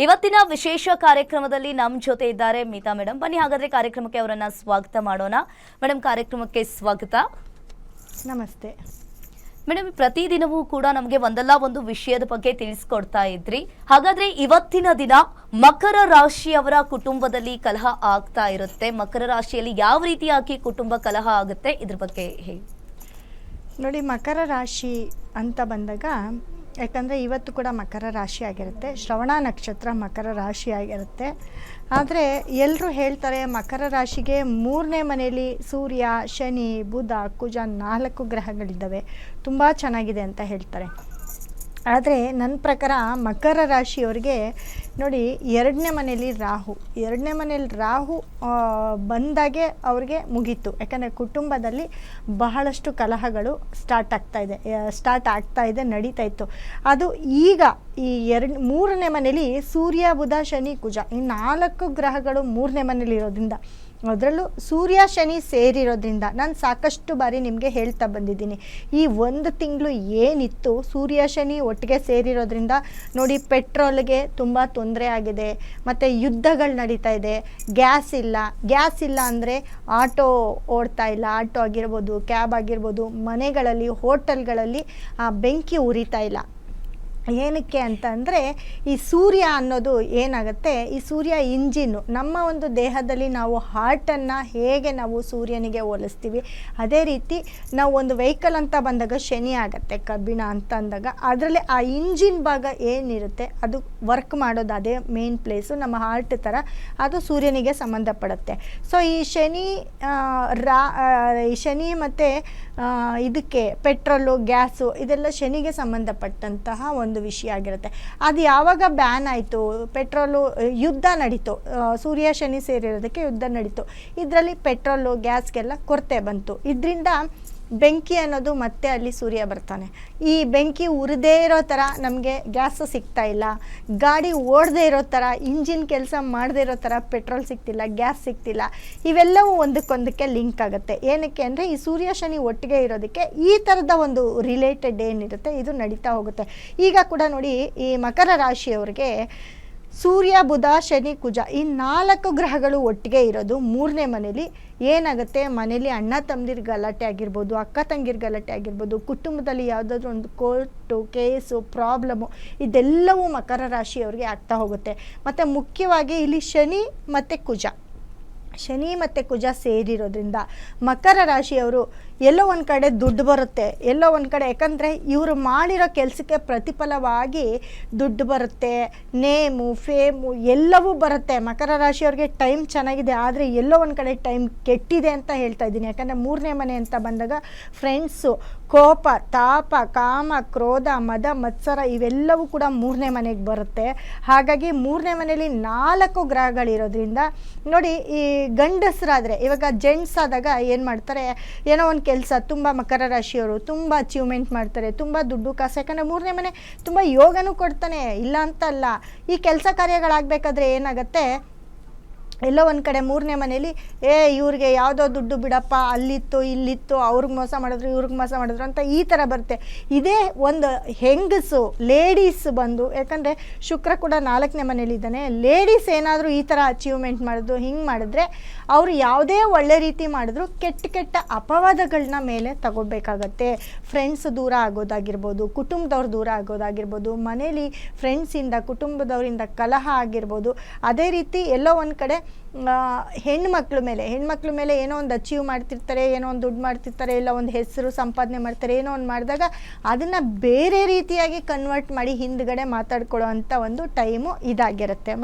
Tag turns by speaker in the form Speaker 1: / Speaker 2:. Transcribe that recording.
Speaker 1: ಇವತ್ತಿನ ವಿಶೇಷ ಕಾರ್ಯಕ್ರಮದಲ್ಲಿ ನಮ್ಮ ಜೊತೆ ಇದ್ದಾರೆ ಮಿತಾ ಮೇಡಮ್. ಬನ್ನಿ ಹಾಗಾದ್ರೆ ಕಾರ್ಯಕ್ರಮಕ್ಕೆ ಅವರನ್ನ ಸ್ವಾಗತ ಮಾಡೋಣ. ಮೇಡಮ್, ಕಾರ್ಯಕ್ರಮಕ್ಕೆ ಸ್ವಾಗತ.
Speaker 2: ನಮಸ್ತೆ
Speaker 1: ಮೇಡಮ್. ಪ್ರತಿದಿನವೂ ಕೂಡ ನಮಗೆ ಒಂದಲ್ಲ ಒಂದು ವಿಷಯದ ಬಗ್ಗೆ ತಿಳಿಸ್ಕೊಡ್ತಾ ಇದ್ರಿ. ಹಾಗಾದ್ರೆ ಇವತ್ತಿನ ದಿನ ಮಕರ ರಾಶಿಯವರ ಕುಟುಂಬದಲ್ಲಿ ಕಲಹ ಆಗ್ತಾ ಇರುತ್ತೆ. ಮಕರ ರಾಶಿಯಲ್ಲಿ ಯಾವ ರೀತಿಯಾಗಿ ಕುಟುಂಬ ಕಲಹ ಆಗುತ್ತೆ, ಇದ್ರ ಬಗ್ಗೆ ಹೇಳಿ.
Speaker 2: ನೋಡಿ, ಮಕರ ರಾಶಿ ಅಂತ ಬಂದಾಗ, ಯಾಕಂದರೆ ಇವತ್ತು ಕೂಡ ಮಕರ ರಾಶಿ ಆಗಿರುತ್ತೆ, ಶ್ರವಣ ನಕ್ಷತ್ರ ಮಕರ ರಾಶಿ ಆಗಿರುತ್ತೆ. ಆದರೆ ಎಲ್ಲರೂ ಹೇಳ್ತಾರೆ ಮಕರ ರಾಶಿಗೆ 3ನೇ ಮನೆಯಲ್ಲಿ ಸೂರ್ಯ, ಶನಿ, ಬುಧ, ಕುಜ 4 ಗ್ರಹಗಳಿದ್ದಾವೆ, ತುಂಬ ಚೆನ್ನಾಗಿದೆ ಅಂತ ಹೇಳ್ತಾರೆ. ಆದರೆ ನನ್ನ ಪ್ರಕಾರ ಮಕರ ರಾಶಿಯವರಿಗೆ ನೋಡಿ, 2ನೇ ಮನೆಯಲ್ಲಿ ರಾಹು ಬಂದಾಗೆ ಅವ್ರಿಗೆ ಮುಗೀತು. ಯಾಕಂದರೆ ಕುಟುಂಬದಲ್ಲಿ ಬಹಳಷ್ಟು ಕಲಹಗಳು ಸ್ಟಾರ್ಟ್ ಆಗ್ತಾ ಇದೆ, ನಡೀತಾ ಇತ್ತು. ಅದು ಈಗ ಈ 3ನೇ ಮನೆಯಲ್ಲಿ ಸೂರ್ಯ, ಬುಧ, ಶನಿ, ಕುಜ ಈ 4 ಗ್ರಹಗಳು 3ನೇ ಮನೇಲಿ ಇರೋದ್ರಿಂದ, ಅದರಲ್ಲೂ ಸೂರ್ಯ ಶನಿ ಸೇರಿರೋದ್ರಿಂದ ನಾನು ಸಾಕಷ್ಟು ಬಾರಿ ನಿಮಗೆ ಹೇಳ್ತಾ ಬಂದಿದ್ದೀನಿ, ಈ 1 ತಿಂಗಳು ಏನಿತ್ತು ಸೂರ್ಯ ಶನಿ ಒಟ್ಟಿಗೆ ಸೇರಿರೋದ್ರಿಂದ ನೋಡಿ, ಪೆಟ್ರೋಲ್ಗೆ ತುಂಬ ತೊಂದರೆ ಆಗಿದೆ, ಮತ್ತು ಯುದ್ಧಗಳು ನಡೀತಾ ಇದೆ. ಗ್ಯಾಸ್ ಇಲ್ಲ ಅಂದರೆ ಆಟೋ ಓಡ್ತಾ ಇಲ್ಲ, ಆಟೋ ಆಗಿರ್ಬೋದು, ಕ್ಯಾಬ್ ಆಗಿರ್ಬೋದು, ಮನೆಗಳಲ್ಲಿ, ಹೋಟೆಲ್ಗಳಲ್ಲಿ ಬೆಂಕಿ ಉರಿತಾ ಇಲ್ಲ. ಏನಕ್ಕೆ ಅಂತ ಅಂದರೆ, ಈ ಸೂರ್ಯ ಅನ್ನೋದು ಏನಾಗುತ್ತೆ, ಈ ಸೂರ್ಯ ಇಂಜಿನ್ನು. ನಮ್ಮ ಒಂದು ದೇಹದಲ್ಲಿ ನಾವು ಹಾರ್ಟನ್ನು ಹೇಗೆ ನಾವು ಸೂರ್ಯನಿಗೆ ಹೋಲಿಸ್ತೀವಿ, ಅದೇ ರೀತಿ ನಾವು ಒಂದು ವೆಹಿಕಲ್ ಅಂತ ಬಂದಾಗ ಶನಿ ಆಗುತ್ತೆ, ಕಬ್ಬಿಣ ಅಂತ ಅಂದಾಗ ಅದರಲ್ಲಿ ಆ ಇಂಜಿನ್ ಭಾಗ ಏನಿರುತ್ತೆ ಅದು ವರ್ಕ್ ಮಾಡೋದು, ಅದೇ ಮೇನ್ ಪ್ಲೇಸು, ನಮ್ಮ ಹಾರ್ಟ್ ಥರ ಅದು ಸೂರ್ಯನಿಗೆ ಸಂಬಂಧಪಡುತ್ತೆ. ಸೊ ಈ ಶನಿ ಮತ್ತು ಇದಕ್ಕೆ ಪೆಟ್ರೋಲು, ಗ್ಯಾಸು ಇದೆಲ್ಲ ಶನಿಗೆ ಸಂಬಂಧಪಟ್ಟಂತಹ ಒಂದು ವಿಷಯ ಆಗಿರುತ್ತೆ. ಅದು ಯಾವಾಗ ಬ್ಯಾನ್ ಆಯಿತು, ಪೆಟ್ರೋಲು ಯುದ್ಧ ನಡೀತು, ಸೂರ್ಯ ಶನಿ ಸೇರಿರೋದಕ್ಕೆ ಯುದ್ಧ ನಡೀತು, ಇದರಲ್ಲಿ ಪೆಟ್ರೋಲು ಗ್ಯಾಸ್ಗೆಲ್ಲ ಕೊರತೆ ಬಂತು. ಇದರಿಂದ ಬೆಂಕಿ ಅನ್ನೋದು ಮತ್ತೆ ಅಲ್ಲಿ ಸೂರ್ಯ ಬರ್ತಾನೆ. ಈ ಬೆಂಕಿ ಉರಿದೇ ಇರೋ ಥರ ನಮಗೆ ಗ್ಯಾಸ್ ಸಿಗ್ತಾ ಇಲ್ಲ, ಗಾಡಿ ಓಡದೇ ಇರೋ ಥರ, ಇಂಜಿನ್ ಕೆಲಸ ಮಾಡದೇ ಇರೋ ಥರ ಪೆಟ್ರೋಲ್ ಸಿಗ್ತಿಲ್ಲ, ಗ್ಯಾಸ್ ಸಿಗ್ತಿಲ್ಲ. ಇವೆಲ್ಲವೂ ಒಂದಕ್ಕೊಂದಕ್ಕೆ ಲಿಂಕ್ ಆಗುತ್ತೆ. ಏನಕ್ಕೆ ಅಂದರೆ, ಈ ಸೂರ್ಯ ಶನಿ ಒಟ್ಟಿಗೆ ಇರೋದಕ್ಕೆ ಈ ಥರದ ಒಂದು ರಿಲೇಟೆಡ್ ಏನಿರುತ್ತೆ ಇದು ನಡೀತಾ ಹೋಗುತ್ತೆ. ಈಗ ಕೂಡ ನೋಡಿ, ಈ ಮಕರ ರಾಶಿಯವರಿಗೆ ಸೂರ್ಯ, ಬುಧ, ಶನಿ, ಕುಜ ಈ 4 ಗ್ರಹಗಳು ಒಟ್ಟಿಗೆ ಇರೋದು 3ನೇ ಮನೇಲಿ ಏನಾಗುತ್ತೆ, ಮನೇಲಿ ಅಣ್ಣ ತಮ್ಮದಿರ ಗಲಾಟೆ ಆಗಿರ್ಬೋದು, ಅಕ್ಕ ತಂಗಿರ ಗಲಾಟೆ ಆಗಿರ್ಬೋದು, ಕುಟುಂಬದಲ್ಲಿ ಯಾವುದಾದ್ರೂ ಒಂದು ಕೋರ್ಟು ಕೇಸು ಪ್ರಾಬ್ಲಮ್ಮು ಇದೆಲ್ಲವೂ ಮಕರ ರಾಶಿಯವರಿಗೆ ಆಗ್ತಾ ಹೋಗುತ್ತೆ. ಮತ್ತು ಮುಖ್ಯವಾಗಿ ಇಲ್ಲಿ ಶನಿ ಮತ್ತು ಕುಜ ಸೇರಿರೋದ್ರಿಂದ ಮಕರ ರಾಶಿಯವರು ಎಲ್ಲೋ ಒಂದು ಕಡೆ ದುಡ್ಡು ಬರುತ್ತೆ, ಎಲ್ಲೋ ಒಂದು ಕಡೆ, ಯಾಕಂದರೆ ಇವರು ಮಾಡಿರೋ ಕೆಲಸಕ್ಕೆ ಪ್ರತಿಫಲವಾಗಿ ದುಡ್ಡು ಬರುತ್ತೆ, ನೇಮು ಫೇಮು ಎಲ್ಲವೂ ಬರುತ್ತೆ. ಮಕರ ರಾಶಿಯವ್ರಿಗೆ ಟೈಮ್ ಚೆನ್ನಾಗಿದೆ, ಆದರೆ ಎಲ್ಲೋ ಒಂದು ಕಡೆ ಟೈಮ್ ಕೆಟ್ಟಿದೆ ಅಂತ ಹೇಳ್ತಾ ಇದ್ದೀನಿ. ಯಾಕಂದರೆ 3ನೇ ಮನೆ ಅಂತ ಬಂದಾಗ ಫ್ರೆಂಡ್ಸು, ಕೋಪ, ತಾಪ, ಕಾಮ, ಕ್ರೋಧ, ಮದ, ಮತ್ಸರ ಇವೆಲ್ಲವೂ ಕೂಡ 3ನೇ ಮನೆಗೆ ಬರುತ್ತೆ. ಹಾಗಾಗಿ 3ನೇ ಮನೆಯಲ್ಲಿ 4 ಗ್ರಹಗಳಿರೋದ್ರಿಂದ ನೋಡಿ, ಈ ಗಂಡಸರಾದರೆ, ಇವಾಗ ಜೆಂಟ್ಸ್ ಆದಾಗ ಏನು ಮಾಡ್ತಾರೆ, ಏನೋ ಒಂದು ಕೆಲಸ ತುಂಬ ಮಕರ ರಾಶಿಯವರು ತುಂಬ ಅಚೀವ್ಮೆಂಟ್ ಮಾಡ್ತಾರೆ, ತುಂಬ ದುಡ್ಡು ಕಾಸು. ಯಾಕಂದರೆ 3ನೇ ಮನೆ ತುಂಬ ಯೋಗನೂ ಕೊಡ್ತಾನೆ, ಇಲ್ಲ ಅಂತ ಅಲ್ಲ. ಈ ಕೆಲಸ ಕಾರ್ಯಗಳಾಗಬೇಕಾದ್ರೆ ಏನಾಗುತ್ತೆ, ಎಲ್ಲೋ ಒಂದು ಕಡೆ 3ನೇ ಮನೇಲಿ ಇವ್ರಿಗೆ ಯಾವುದೋ ದುಡ್ಡು ಬಿಡಪ್ಪ, ಅಲ್ಲಿತ್ತು ಇಲ್ಲಿತ್ತು, ಅವ್ರಿಗೆ ಮೋಸ ಮಾಡಿದ್ರು ಇವ್ರಿಗೆ ಮೋಸ ಮಾಡಿದ್ರು ಅಂತ ಈ ಥರ ಬರುತ್ತೆ. ಇದೇ ಒಂದು ಹೆಂಗಸು, ಲೇಡೀಸ್ ಬಂದು, ಯಾಕಂದರೆ ಶುಕ್ರ ಕೂಡ 4ನೇ ಮನೇಲಿದ್ದಾನೆ, ಲೇಡೀಸ್ ಏನಾದರೂ ಈ ಥರ ಅಚೀವ್ಮೆಂಟ್ ಮಾಡಿದ್ರು, ಹಿಂಗೆ ಮಾಡಿದ್ರೆ ಅವರು ಯಾವುದೇ ಒಳ್ಳೆ ರೀತಿ ಮಾಡಿದ್ರು ಕೆಟ್ಟ ಅಪವಾದಗಳನ್ನ ಮೇಲೆ ತಗೋಬೇಕಾಗತ್ತೆ. ಫ್ರೆಂಡ್ಸ್ ದೂರ ಆಗೋದಾಗಿರ್ಬೋದು, ಕುಟುಂಬದವ್ರು ದೂರ ಆಗೋದಾಗಿರ್ಬೋದು, ಮನೇಲಿ ಫ್ರೆಂಡ್ಸಿಂದ, ಕುಟುಂಬದವರಿಂದ ಕಲಹ ಆಗಿರ್ಬೋದು. ಅದೇ ರೀತಿ ಎಲ್ಲೋ ಒಂದು ಕಡೆ ಹೆಣ್ಮಕ್ಳ ಮೇಲೆ ಏನೋ ಒಂದು ಅಚೀವ್ ಮಾಡ್ತಿರ್ತಾರೆ, ಏನೋ ಒಂದು ದುಡ್ಡು ಮಾಡ್ತಿರ್ತಾರೆ, ಇಲ್ಲ ಒಂದು ಹೆಸರು ಸಂಪಾದನೆ ಮಾಡ್ತಾರೆ, ಏನೋ ಒಂದು ಮಾಡಿದಾಗ ಅದನ್ನು ಬೇರೆ ರೀತಿಯಾಗಿ ಕನ್ವರ್ಟ್ ಮಾಡಿ ಹಿಂದ್ಗಡೆ ಮಾತಾಡ್ಕೊಳ್ಳೋ ಅಂಥ ಒಂದು ಟೈಮು ಇದಾಗಿರುತ್ತೆ.